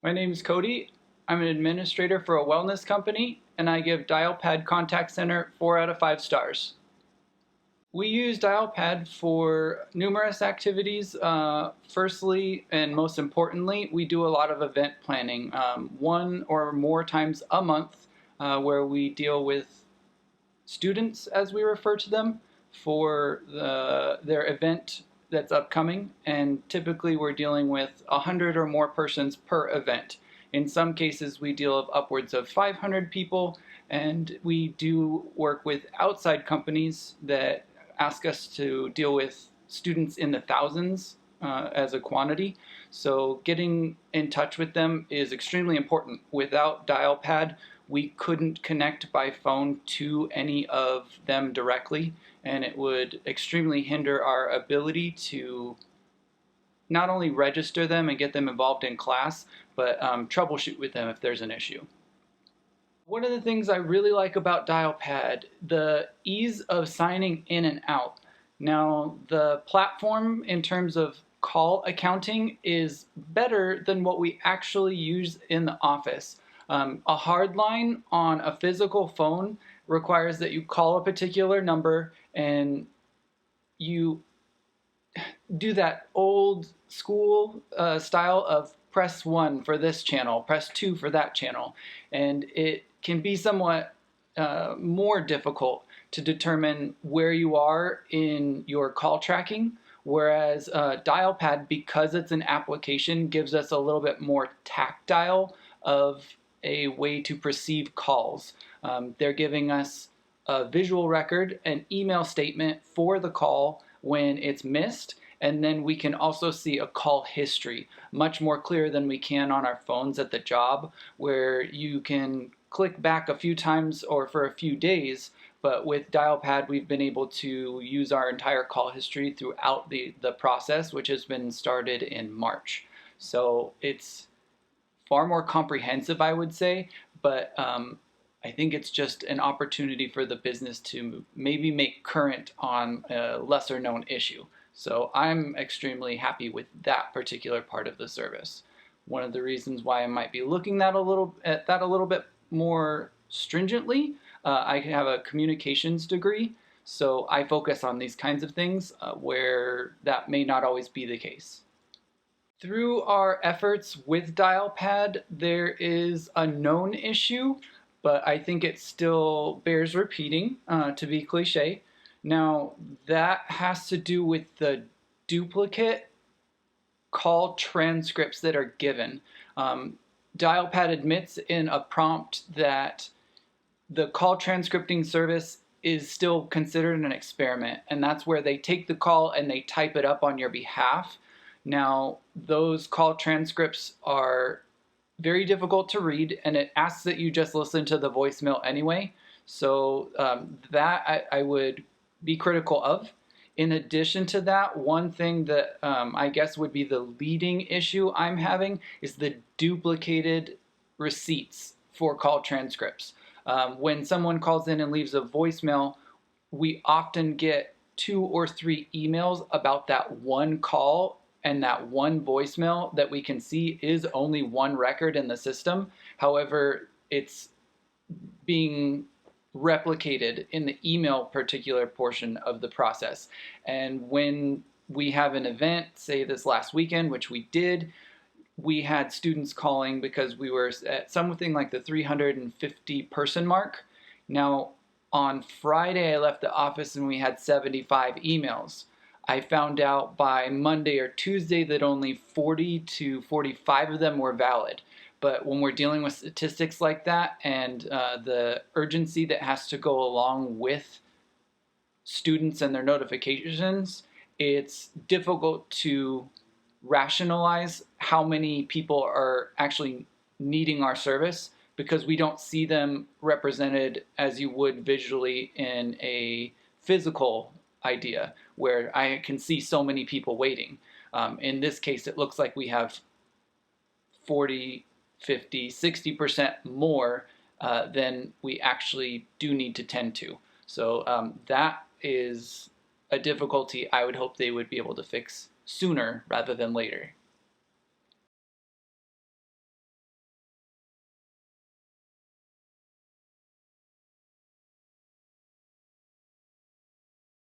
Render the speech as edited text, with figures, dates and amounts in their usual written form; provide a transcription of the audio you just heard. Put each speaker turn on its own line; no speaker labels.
My name is Cody. I'm an administrator for a wellness company, and I give Dialpad Contact Center 4 out of 5 stars. We use Dialpad for numerous activities. Firstly, and most importantly, we do a lot of event planning, one or more times a month, where we deal with students, as we refer to them, for their event that's upcoming, and typically we're dealing with 100 or more persons per event. In some cases, we deal with upwards of 500 people, and we do work with outside companies that ask us to deal with students in the thousands as a quantity. So getting in touch with them is extremely important. Without Dialpad, we couldn't connect by phone to any of them directly, and it would extremely hinder our ability to not only register them and get them involved in class, but troubleshoot with them if there's an issue. One of the things I really like about Dialpad, the ease of signing in and out. Now, the platform in terms of call accounting is better than what we actually use in the office. A hard line on a physical phone requires that you call a particular number and you do that old school style of press 1 for this channel, press 2 for that channel, and it can be somewhat more difficult to determine where you are in your call tracking, whereas Dialpad, because it's an application, gives us a little bit more tactile of a way to perceive calls. They're giving us a visual record, an email statement for the call when it's missed, and then we can also see a call history, much more clear than we can on our phones at the job, where you can click back a few times or for a few days. But with Dialpad, we've been able to use our entire call history throughout the process, which has been started in March. So it's far more comprehensive, I would say, but I think it's just an opportunity for the business to maybe make current on a lesser known issue. So I'm extremely happy with that particular part of the service. One of the reasons why I might be looking at that a little bit more stringently, I have a communications degree, so I focus on these kinds of things where that may not always be the case. Through our efforts with Dialpad, there is a known issue, but I think it still bears repeating, to be cliche. Now, that has to do with the duplicate call transcripts that are given. Dialpad admits in a prompt that the call transcripting service is still considered an experiment, and that's where they take the call and they type it up on your behalf. Now, those call transcripts are very difficult to read, and it asks that you just listen to the voicemail anyway. So that I would be critical of. In addition to that, one thing that I guess would be the leading issue I'm having is the duplicated receipts for call transcripts. When someone calls in and leaves a voicemail, we often get 2 or 3 emails about that one call, and that one voicemail that we can see is only one record in the system. However, it's being replicated in the email particular portion of the process. And when we have an event, say this last weekend, which we did, we had students calling because we were at something like the 350 person mark. Now, on Friday, I left the office and we had 75 emails. I found out by Monday or Tuesday that only 40 to 45 of them were valid. But when we're dealing with statistics like that and the urgency that has to go along with students and their notifications, it's difficult to rationalize how many people are actually needing our service, because we don't see them represented as you would visually in a physical idea where I can see so many people waiting. In this case, it looks like we have 40, 50, 60% more than we actually do need to tend to. So that is a difficulty I would hope they would be able to fix sooner rather than later.